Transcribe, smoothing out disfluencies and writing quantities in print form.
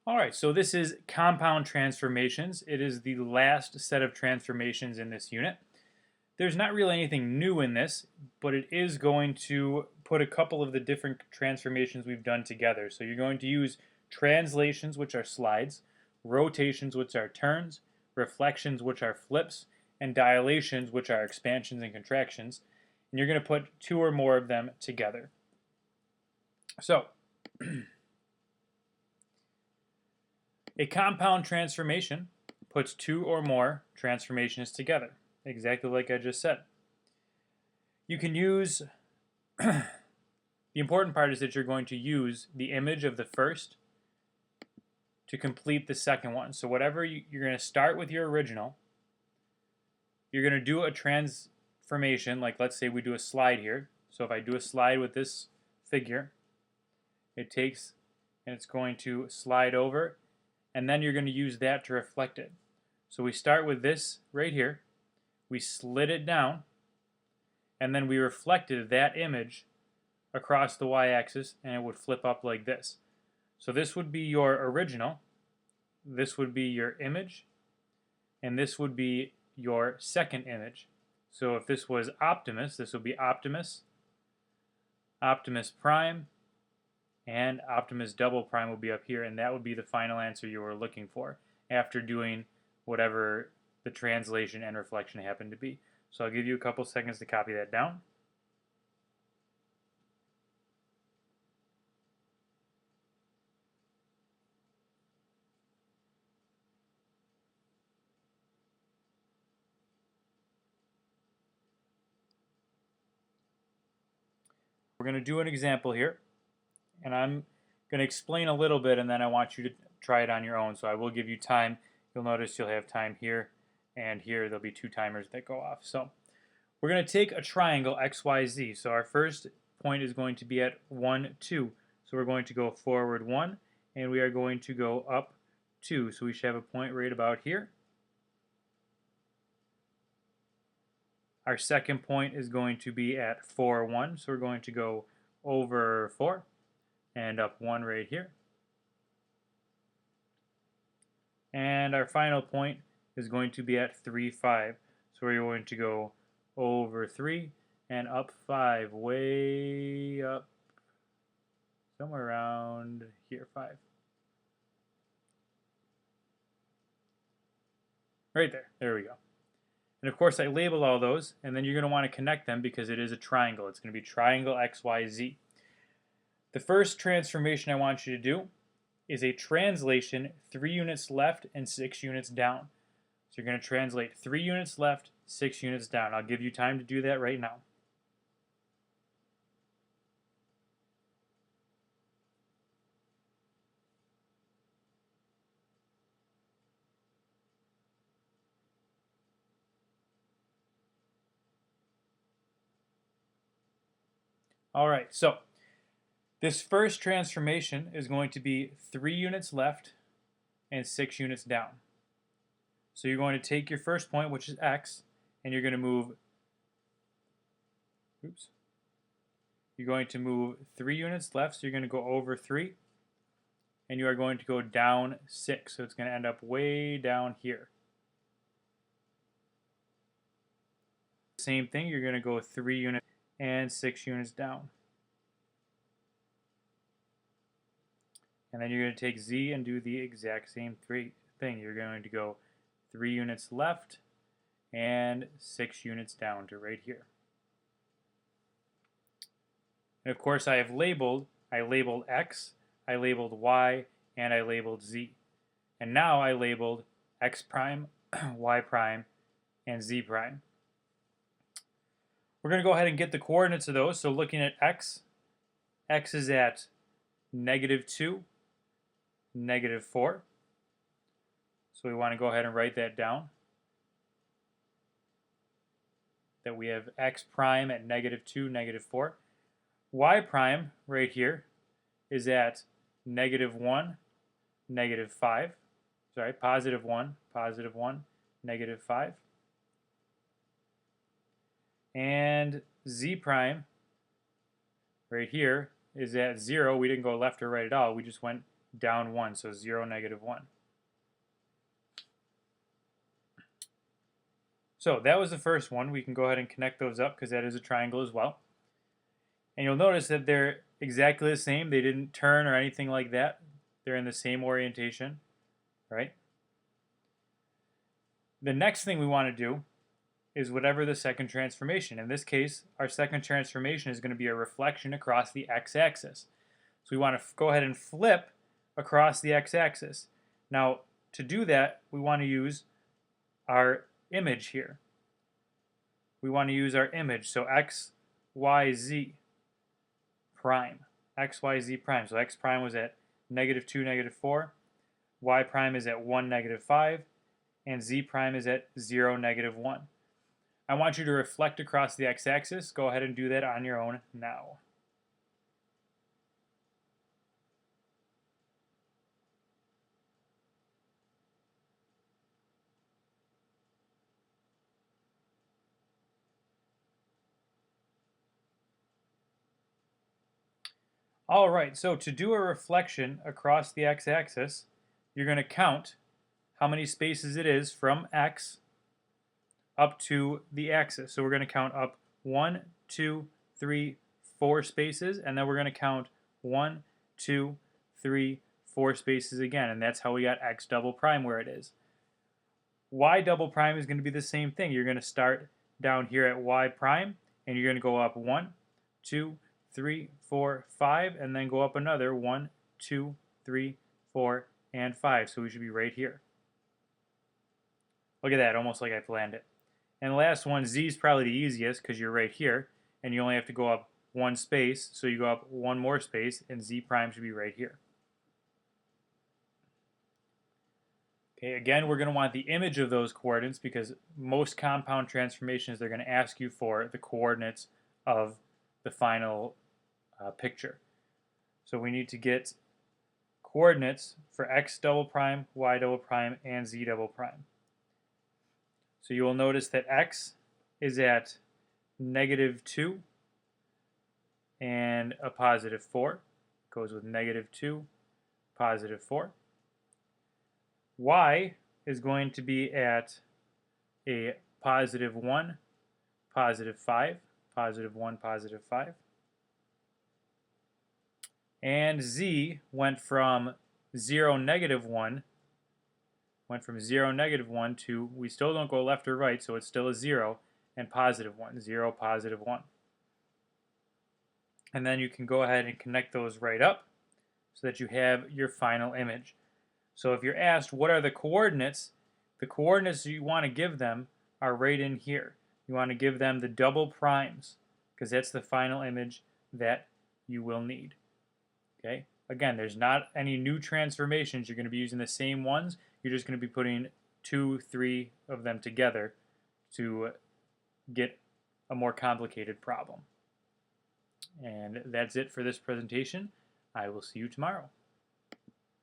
Alright, so this is compound transformations. It is the last set of transformations in this unit. There's not really anything new in this, but it is going to put a couple of the different transformations we've done together. So you're going to use translations, which are slides, rotations, which are turns, reflections, which are flips, and dilations, which are expansions and contractions. And you're going to put two or more of them together. So, a compound transformation puts two or more transformations together, exactly like I just said. You can use, the important part is that you're going to use the image of the first to complete the second one. So whatever you're going to start with your original, you're going to do a transformation, like let's say we do a slide here. So if I do a slide with this figure, it takes, and it's going to slide over, and then you're going to use that to reflect it. So we start with this right here, we slid it down, and then we reflected that image across the y-axis, and it would flip up like this. So this would be your original, this would be your image, and this would be your second image. So if this was Optimus, this would be Optimus, Optimus Prime, and Optimus Double Prime will be up here, and that would be the final answer you were looking for after doing whatever the translation and reflection happened to be. So I'll give you a couple seconds to copy that down. We're going to do an example here, and I'm going to explain a little bit, and then I want you to try it on your own. So I will give you time. You'll notice you'll have time here, and here there'll be two timers that go off. So we're going to take a triangle XYZ. So our first point is going to be at 1, 2. So we're going to go forward 1, and we are going to go up 2. So we should have a point right about here. Our second point is going to be at 4, 1. So we're going to go over 4 and up 1 right here. And our final point is going to be at 3, 5. So we're going to go over 3 and up 5, way up, somewhere around here, 5. Right there, there we go. And of course I labeled all those, and then you're going to want to connect them because it is a triangle. It's going to be triangle XYZ. The first transformation I want you to do is a translation 3 units left and 6 units down. So you're going to translate 3 units left, 6 units down. I'll give you time to do that right now. Alright, so this first transformation is going to be 3 units left and 6 units down. So you're going to take your first point, which is X, and you're going to move, you're going to move 3 units left, so you're going to go over 3, and you are going to go down 6, so it's going to end up way down here. Same thing, you're going to go 3 units and 6 units down. And then you're going to take Z and do the exact same thing. You're going to go 3 units left and 6 units down to right here. And of course I labeled X, I labeled Y, and I labeled Z. And now I labeled X prime, Y prime, and Z prime. We're going to go ahead and get the coordinates of those. So looking at X, X is at -2, -4. So we want to go ahead and write that down. That we have X prime at -2, -4. Y prime right here is at -1, -5. Sorry, +1, +1, -5. And Z prime right here is at 0. We didn't go left or right at all. We just went down 1, so 0, -1. So that was the first one. We can go ahead and connect those up because that is a triangle as well. And you'll notice that they're exactly the same. They didn't turn or anything like that. They're in the same orientation, right? The next thing we want to do is whatever the second transformation. In this case, our second transformation is going to be a reflection across the x-axis. So we want to go ahead and flip across the x-axis. Now, to do that, we want to use our image here. We want to use our image, so x, y, z prime. X, y, z prime. So x prime was at -2, -4. Y prime is at 1, -5. And z prime is at 0, -1. I want you to reflect across the x-axis. Go ahead and do that on your own now. All right, so to do a reflection across the x-axis, you're going to count how many spaces it is from x up to the axis. So we're going to count up 1, 2, 3, 4 spaces, and then we're going to count 1, 2, 3, 4 spaces again, and that's how we got x double prime where it is. Y double prime is going to be the same thing. You're going to start down here at y prime, and you're going to go up 1, 2, 3, 4, 5, and then go up another 1, 2, 3, 4, and 5. So we should be right here. Look at that, almost like I planned it. And the last one, Z is probably the easiest because you're right here, and you only have to go up one space, so you go up one more space, and Z prime should be right here. Okay, again, we're going to want the image of those coordinates because most compound transformations, they're going to ask you for the coordinates of the final picture. So we need to get coordinates for x double prime, y double prime, and z double prime. So you will notice that x is at -2 and a +4. Goes with -2, +4. Y is going to be at a +1, +5, +1, +5. And z went from 0, -1, to, we still don't go left or right, so it's still a 0, and +1, 0, +1. And then you can go ahead and connect those right up so that you have your final image. So if you're asked what are the coordinates you want to give them are right in here. You want to give them the double primes because that's the final image that you will need. Okay? Again, there's not any new transformations. You're going to be using the same ones. You're just going to be putting 2, 3 of them together to get a more complicated problem. And that's it for this presentation. I will see you tomorrow.